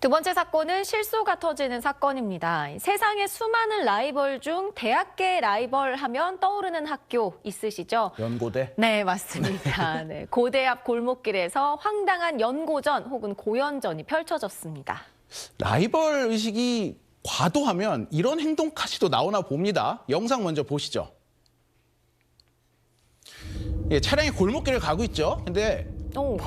두 번째 사건은 실소가 터지는 사건입니다. 세상에 수많은 라이벌 중 대학계 라이벌 하면 떠오르는 학교 있으시죠? 연고대? 네, 맞습니다. 네, 고대 앞 골목길에서 황당한 연고전 혹은 고연전이 펼쳐졌습니다. 라이벌 의식이 과도하면 이런 행동까지도 나오나 봅니다. 영상 먼저 보시죠. 예, 차량이 골목길을 가고 있죠. 근데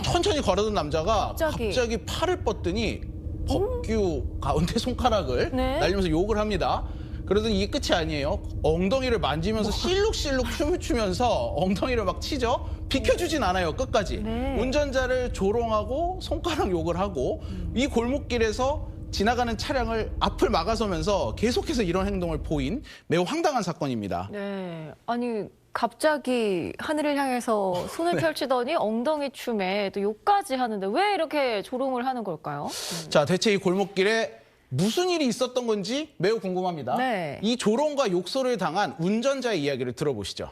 천천히 걸어던 남자가 갑자기 팔을 뻗더니 법규 가운데 손가락을 날리면서 욕을 합니다. 그러더니 이게 끝이 아니에요. 엉덩이를 만지면서 실룩실룩 춤을 추면서 엉덩이를 막 치죠. 비켜주진 않아요, 끝까지. 운전자를 조롱하고 손가락 욕을 하고 이 골목길에서 지나가는 차량을 앞을 막아서면서 계속해서 이런 행동을 보인 매우 황당한 사건입니다. 네, 아니 갑자기 하늘을 향해서 손을 펼치더니 엉덩이 춤에 또 욕까지 하는데 왜 이렇게 조롱을 하는 걸까요? 자, 대체 이 골목길에 무슨 일이 있었던 건지 매우 궁금합니다. 네. 이 조롱과 욕설을 당한 운전자의 이야기를 들어보시죠.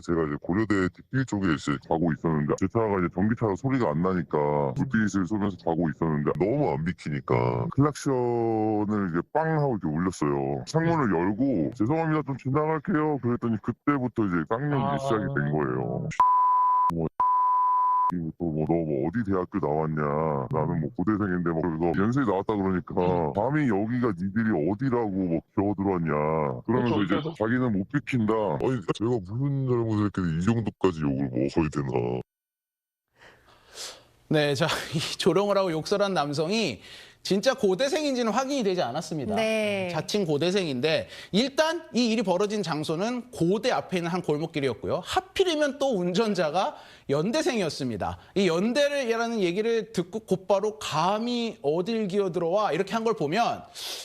제가 이제 고려대 뒷길 쪽에 이제 가고 있었는데 제 차가 이제 전기차가 소리가 안 나니까 불빛을 쏘면서 가고 있었는데 너무 안 비키니까 클락션을 이제 빵 하고 이렇게 울렸어요. 창문을 열고 죄송합니다 좀 지나갈게요 그랬더니 그때부터 이제 깡년이 시작이 된 거예요. 너 뭐 어디 대학교 나왔냐 나는 뭐 고대생인데 뭐 그래서 연세에 나왔다 그러니까 감히 여기가 니들이 어디라고 뭐 기어들었냐 그러면서 이제 자기는 못 비킨다. 아니 제가 무슨 잘못을 했길래 이 정도까지 욕을 먹어야 되나. 네, 자, 이 조롱을 하고 욕설한 남성이 진짜 고대생인지는 확인이 되지 않았습니다. 네. 자칭 고대생인데 일단 이 일이 벌어진 장소는 고대 앞에 있는 한 골목길이었고요. 하필이면 또 운전자가 연대생이었습니다. 이 연대라는 얘기를 듣고 곧바로 감히 어딜 기어들어와 이렇게 한 걸 보면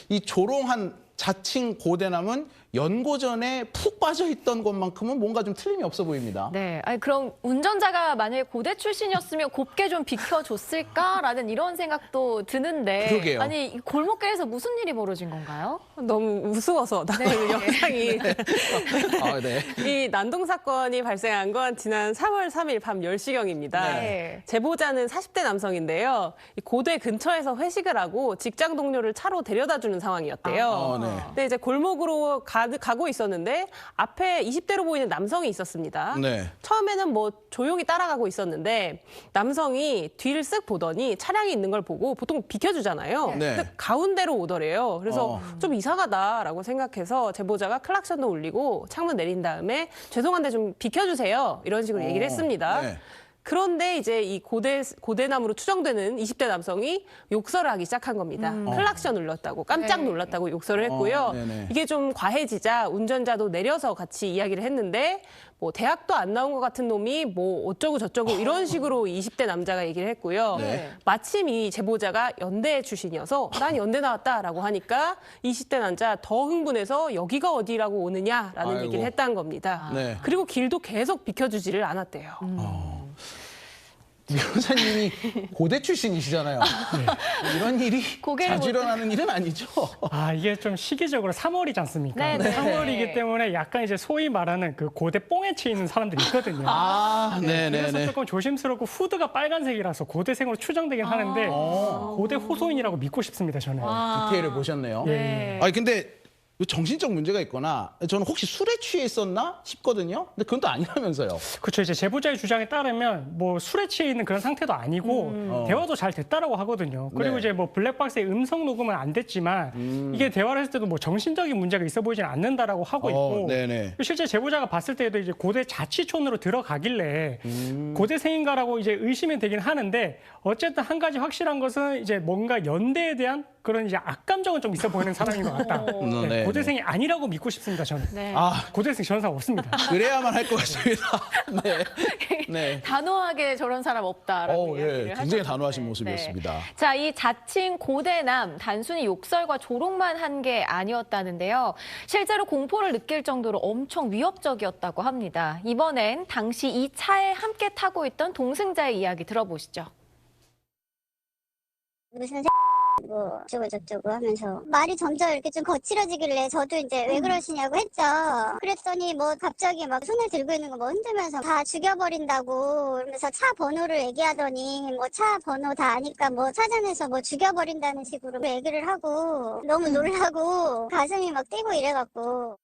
이 조롱한 자칭 고대남은 연고전에 푹 빠져있던 것만큼은 뭔가 좀 틀림이 없어 보입니다. 네, 아니 그럼 운전자가 만약에 고대 출신이었으면 곱게 좀 비켜줬을까라는 이런 생각도 드는데 그러게요. 아니 이 골목길에서 무슨 일이 벌어진 건가요? 너무 우스워서 나는 영상이 아, 네. 이 난동 사건이 발생한 건 지난 3월 3일 밤 10시경입니다. 네. 제보자는 40대 남성인데요. 이 고대 근처에서 회식을 하고 직장 동료를 차로 데려다주는 상황이었대요. 네. 근데 이제 골목으로 가고 있었는데 앞에 20대로 보이는 남성이 있었습니다. 네. 처음에는 뭐 조용히 따라가고 있었는데 남성이 뒤를 쓱 보더니 차량이 있는 걸 보고 보통 비켜주잖아요. 네. 근데 가운데로 오더래요. 그래서 좀 이상하다라고 생각해서 제보자가 클락션도 울리고 창문 내린 다음에 죄송한데 좀 비켜주세요. 이런 식으로 얘기를 했습니다. 네. 그런데 이제 이 고대남으로 추정되는 20대 남성이 욕설을 하기 시작한 겁니다. 클락션 울렸다고 깜짝 놀랐다고 욕설을 했고요. 이게 좀 과해지자 운전자도 내려서 같이 이야기를 했는데 뭐 대학도 안 나온 것 같은 놈이 뭐 어쩌고 저쩌고 이런 식으로 20대 남자가 얘기를 했고요. 네. 마침 이 제보자가 연대 출신이어서 난 연대 나왔다라고 하니까 20대 남자 더 흥분해서 여기가 어디라고 오느냐라는 얘기를 했다는 겁니다. 네. 그리고 길도 계속 비켜주지를 않았대요. 변호사님이 고대 출신이시잖아요. 이런 일이 자주 일어나는 일은 아니죠. 아, 이게 좀 시기적으로 3월이지 않습니까? 네, 네. 3월이기 때문에 약간 이제 소위 말하는 그 고대 뽕에 치이는 사람들이 있거든요. 그래서 조금 조심스럽고 후드가 빨간색이라서 고대생으로 추정되긴 하는데 고대 호소인이라고 믿고 싶습니다, 저는. 디테일을 보셨네요. 예. 아니 근데 정신적 문제가 있거나 저는 혹시 술에 취해 있었나 싶거든요. 근데 그건 또 아니라면서요. 그렇죠. 이제 제보자의 주장에 따르면 뭐 술에 취해 있는 그런 상태도 아니고 대화도 잘 됐다라고 하거든요. 그리고 이제 뭐 블랙박스에 음성 녹음은 안 됐지만 이게 대화를 했을 때도 뭐 정신적인 문제가 있어 보이진 않는다라고 하고 있고 실제 제보자가 봤을 때에도 이제 고대 자치촌으로 들어가길래 고대생인가라고 이제 의심이 되긴 하는데 어쨌든 한 가지 확실한 것은 이제 뭔가 연대에 대한 그런 이제 악감정은 좀 있어 보이는 사람인 것 같다. 네, 고대생이 아니라고 믿고 싶습니다, 저는. 네. 고대생 저런 사람 없습니다. 그래야만 할 것 같습니다. 네. 단호하게 저런 사람 없다라고 이야기를 굉장히 하셨는데. 단호하신 모습이었습니다. 자, 이 자칭 고대남 단순히 욕설과 조롱만 한 게 아니었다는데요. 실제로 공포를 느낄 정도로 엄청 위협적이었다고 합니다. 이번엔 당시 이 차에 함께 타고 있던 동승자의 이야기 들어보시죠. 무슨 뭐 어쩌고 저쩌고 하면서 말이 점점 이렇게 좀 거칠어지길래 저도 이제 왜 그러시냐고 했죠. 그랬더니 뭐 갑자기 막 손을 들고 있는 거 뭐 흔들면서 다 죽여버린다고 그러면서 차 번호를 얘기하더니 뭐 차 번호 다 아니까 뭐 찾아내서 뭐 죽여버린다는 식으로 얘기를 하고 너무 놀라고 가슴이 막 뛰고 이래갖고.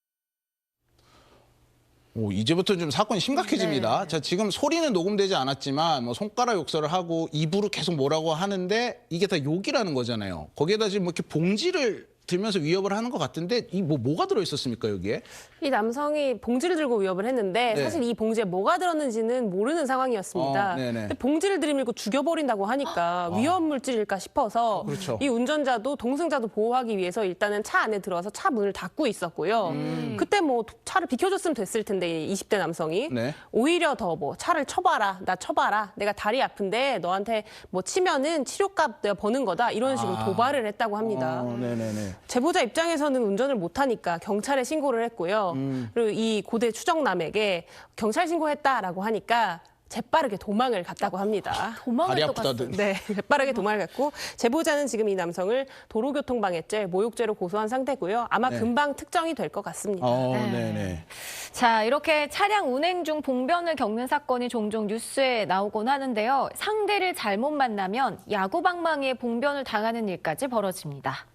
오, 이제부터 좀 사건이 심각해집니다. 네. 자, 지금 소리는 녹음되지 않았지만 뭐 손가락 욕설을 하고 입으로 계속 뭐라고 하는데 이게 다 욕이라는 거잖아요. 거기에다 지금 뭐 이렇게 봉지를 들면서 위협을 하는 것 같은데 이 뭐가 들어 있었습니까, 여기에? 이 남성이 봉지를 들고 위협을 했는데 네. 사실 이 봉지에 뭐가 들었는지는 모르는 상황이었습니다. 근데 봉지를 들이밀고 죽여버린다고 하니까 위험 물질일까 싶어서 그렇죠. 이 운전자도 동승자도 보호하기 위해서 일단은 차 안에 들어와서 차 문을 닫고 있었고요. 그때 뭐 차를 비켜줬으면 됐을 텐데 이 20대 남성이 네. 오히려 더 뭐 차를 쳐봐라, 나 쳐봐라, 내가 다리 아픈데 너한테 뭐 치면은 치료값 내가 버는 거다 이런 식으로 도발을 했다고 합니다. 네네네. 제보자 입장에서는 운전을 못하니까 경찰에 신고를 했고요. 그리고 이 고대 추정남에게 경찰 신고했다라고 하니까 재빠르게 도망을 갔다고 합니다. 도망을 다리 또 아프다든. 갔어요. 네, 재빠르게 도망을 갔고 제보자는 지금 이 남성을 도로교통방해죄, 모욕죄로 고소한 상태고요. 아마 네. 금방 특정이 될 것 같습니다. 네네. 자, 이렇게 차량 운행 중 봉변을 겪는 사건이 종종 뉴스에 나오곤 하는데요. 상대를 잘못 만나면 야구방망이에 봉변을 당하는 일까지 벌어집니다.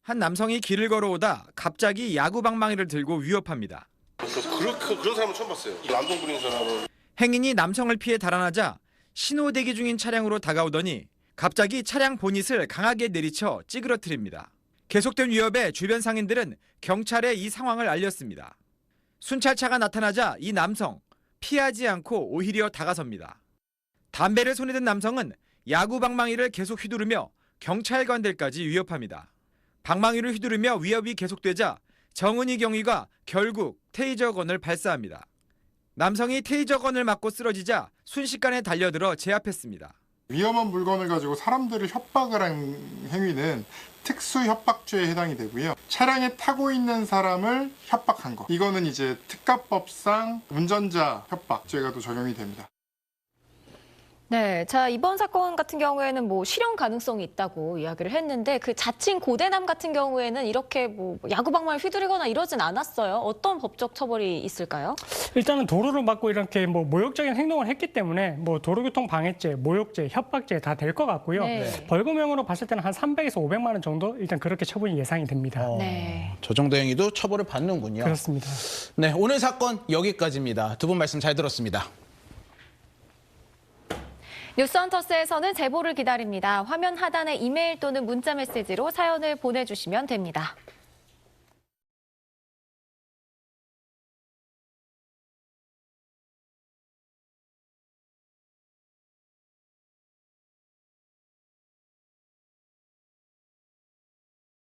한 남성이 길을 걸어오다 갑자기 야구방망이를 들고 위협합니다. 그런 사람은 처음 봤어요. 남동 부리는 사람은. 행인이 남성을 피해 달아나자 신호 대기 중인 차량으로 다가오더니 갑자기 차량 보닛을 강하게 내리쳐 찌그러뜨립니다. 계속된 위협에 주변 상인들은 경찰에 이 상황을 알렸습니다. 순찰차가 나타나자 이 남성 피하지 않고 오히려 다가섭니다. 담배를 손에 든 남성은 야구방망이를 계속 휘두르며 경찰관들까지 위협합니다. 방망이를 휘두르며 위협이 계속되자 정은희 경위가 결국 테이저건을 발사합니다. 남성이 테이저건을 맞고 쓰러지자 순식간에 달려들어 제압했습니다. 위험한 물건을 가지고 사람들을 협박을 한 행위는 특수협박죄에 해당이 되고요. 차량에 타고 있는 사람을 협박한 거. 이거는 이제 특가법상 운전자 협박죄가 또 적용이 됩니다. 네, 자, 이번 사건 같은 경우에는 뭐 실형 가능성이 있다고 이야기를 했는데 그 자칭 고대남 같은 경우에는 이렇게 뭐 야구방망이를 휘두르거나 이러진 않았어요. 어떤 법적 처벌이 있을까요? 일단은 도로를 막고 이렇게 뭐 모욕적인 행동을 했기 때문에 뭐 도로교통방해죄, 모욕죄, 협박죄 다 될 것 같고요. 네. 벌금형으로 봤을 때는 한 300에서 500만 원 정도 일단 그렇게 처분이 예상이 됩니다. 네. 저 정도 행위도 처벌을 받는군요. 그렇습니다. 네, 오늘 사건 여기까지입니다. 두 분 말씀 잘 들었습니다. 뉴스헌터스에서는 제보를 기다립니다. 화면 하단에 이메일 또는 문자 메시지로 사연을 보내주시면 됩니다.